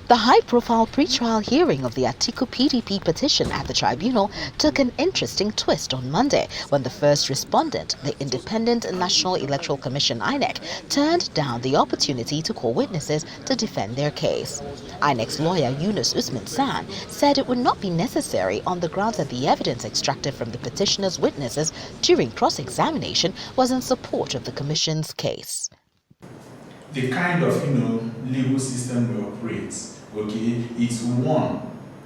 The high-profile pre-trial hearing of the Atiku PDP petition at the tribunal took an interesting twist on Monday when the first respondent, the Independent National Electoral Commission INEC, turned down the opportunity to call witnesses to defend their case. INEC's lawyer Yunus Usman San said it would not be necessary on the grounds that the evidence extracted from the petitioner's witnesses during cross-examination was in support of the commission's case. The kind of legal system we operate, okay, it's one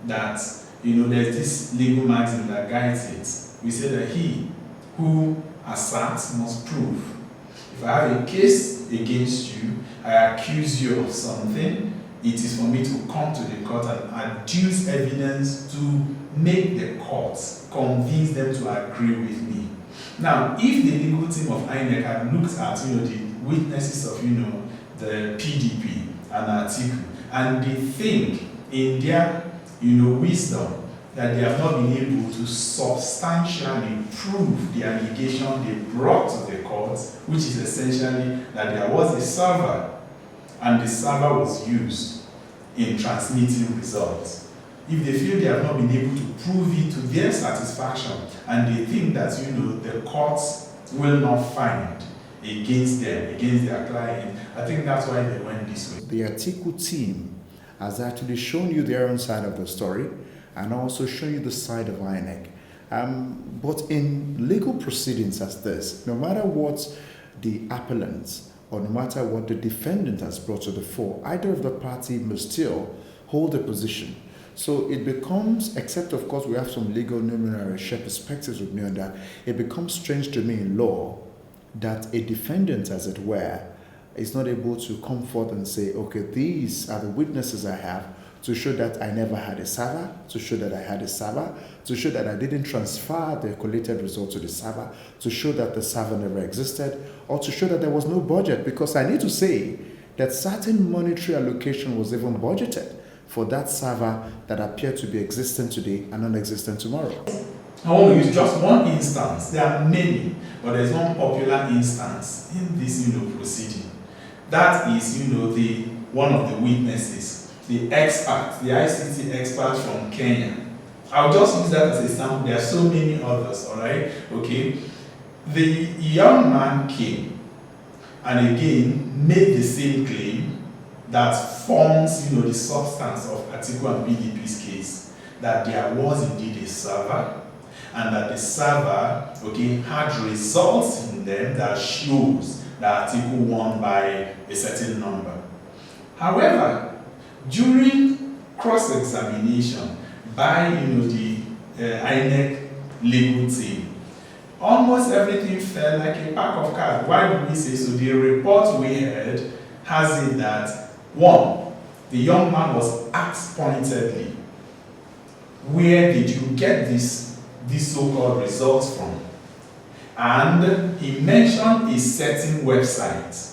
that there's this legal maxim that guides it. We say that he who asserts must prove. If I have a case against you, I accuse you of something, it is for me to come to the court and adduce evidence to make the courts convince them to agree with me. Now, if the legal team of INEC had looked at the witnesses of the PDP and Atiku, and they think in their wisdom that they have not been able to substantially prove the allegation they brought to the court, which is essentially that there was a server and the server was used in transmitting results. If they feel they have not been able to prove it to their satisfaction and they think that the courts will not find against them, against their client, I think that's why they went this way. The Atiku team has actually shown you their own side of the story and also shown you the side of INEC. But in legal proceedings as this, no matter what the appellants or no matter what the defendant has brought to the fore, either of the party must still hold a position. So it becomes, except of course we have some legal numerary share perspectives with me on that, it becomes strange to me in law that a defendant, as it were, is not able to come forth and say, okay, these are the witnesses I have to show that I never had a server, to show that I had a server, to show that I didn't transfer the collated result to the server, to show that the server never existed, or to show that there was no budget, because I need to say that certain monetary allocation was even budgeted for that server that appeared to be existent today and non-existent tomorrow. I want to use just one instance. There are many, but there's one popular instance in this proceeding. That is the one of the witnesses, the expert, the ICT expert from Kenya. I'll just use that as a sample. There are so many others, all right? Okay. The young man came and again made the same claim that forms the substance of Atiku and PDP's case, that there was indeed a server, and that the server, had results in them that shows that Atiku won by a certain number. However, during cross-examination by the INEC legal team, almost everything fell like a pack of cards. Why do we say so? The report we heard has it that, one, the young man was asked pointedly, where did you get these so-called results from? And he mentioned a certain website,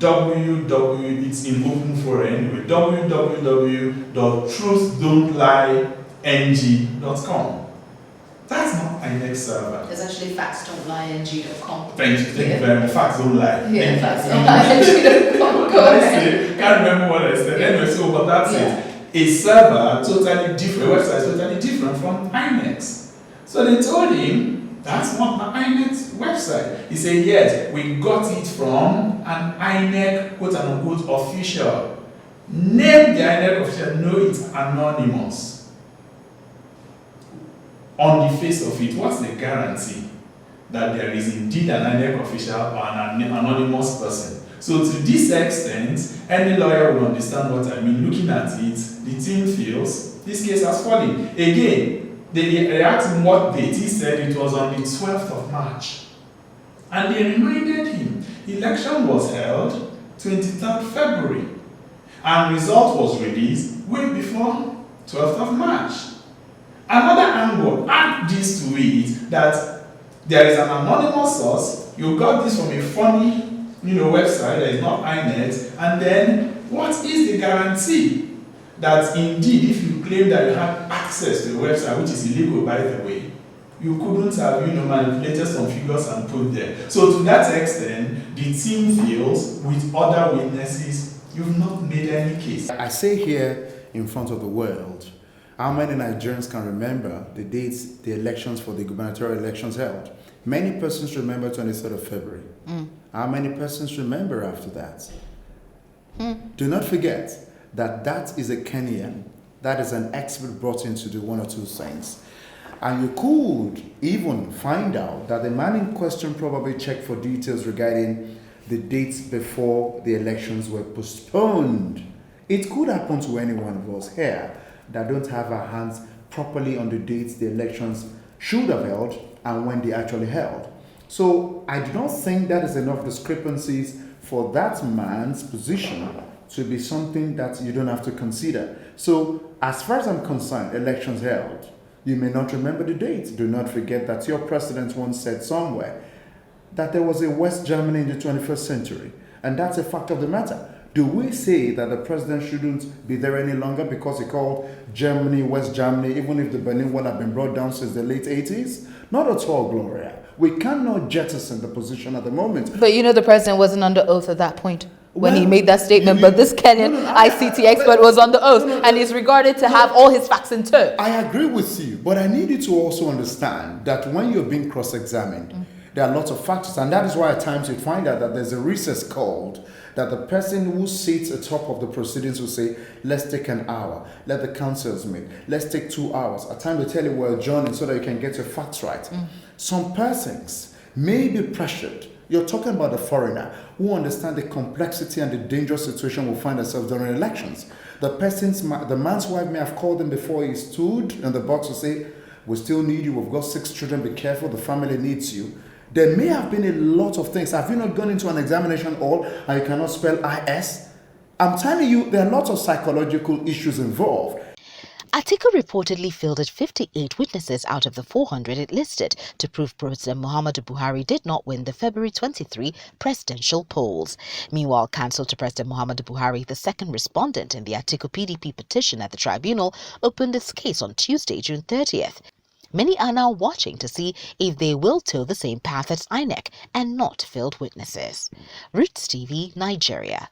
it's in open forum anyway, www.truthdontlieng.com. That's not INEC server. It's actually factsdon'tlieng.com. Thank you very much. Facts don't lie. Yeah, factsdon'tlieng.com. Go ahead. Can't remember what I said. Anyway, so but that's it. A server totally different, a website totally different from INEC's. So they told him, that's not the INEC's website. He said, yes, we got it from an INEC quote-unquote official. Name the INEC official, no, it's anonymous. On the face of it, what's the guarantee that there is indeed an INEC official or an anonymous person? So to this extent, any lawyer will understand what I mean. Looking at it, the team feels this case has fallen. Again, they asked him what date. He said it was on the 12th of March. And they reminded him, election was held 23rd February. And result was released way before 12th of March. Another angle, add this to it, that there is an anonymous source. You got this from a funny website that is not INET, and then what is the guarantee that indeed, if you claim that you have access to the website, which is illegal by the way, you couldn't have, manipulated some figures and put there. So to that extent, the team feels with other witnesses, you've not made any case. I say here in front of the world, how many Nigerians can remember the dates the elections for the gubernatorial elections held? Many persons remember 23rd of February. How many persons remember after that? Do not forget that that is a Kenyan, that is an expert brought in to do one or two things. And you could even find out that the man in question probably checked for details regarding the dates before the elections were postponed. It could happen to any one of us here that don't have our hands properly on the dates the elections should have held and when they actually held. So I do not think that is enough discrepancies for that man's position to be something that you don't have to consider. So as far as I'm concerned, elections held. You may not remember the date. Do not forget that your president once said somewhere that there was a West Germany in the 21st century. And that's a fact of the matter. Do we say that the president shouldn't be there any longer because he called Germany West Germany, even if the Berlin Wall had been brought down since the late 80s? Not at all, Gloria. We cannot jettison the position at the moment. But the president wasn't under oath at that point when he made that statement. But this Kenyan ICT expert was on the oath and is regarded to have all his facts in tow. I agree with you, but I need you to also understand that when you're being cross-examined, there are lots of factors, and that is why at times you find out that there's a recess called that the person who sits atop of the proceedings will say, let's take an hour, let the counsels meet, let's take 2 hours. At times they tell you we're adjourning so that you can get your facts right. Some persons may be pressured. You're talking about a foreigner who understands the complexity and the dangerous situation we'll find ourselves during elections. The man's wife may have called him before he stood in the box to say, we still need you, we've got 6 children, be careful, the family needs you. There may have been a lot of things. Have you not gone into an examination hall and you cannot spell IS? I'm telling you, there are lots of psychological issues involved. Atiku reportedly fielded 58 witnesses out of the 400 it listed to prove President Muhammadu Buhari did not win the February 23 presidential polls. Meanwhile, counsel to President Muhammadu Buhari, the second respondent in the Atiku PDP petition at the tribunal, opened its case on Tuesday, June 30th. Many are now watching to see if they will toe the same path as INEC and not field witnesses. Rootstv, Nigeria.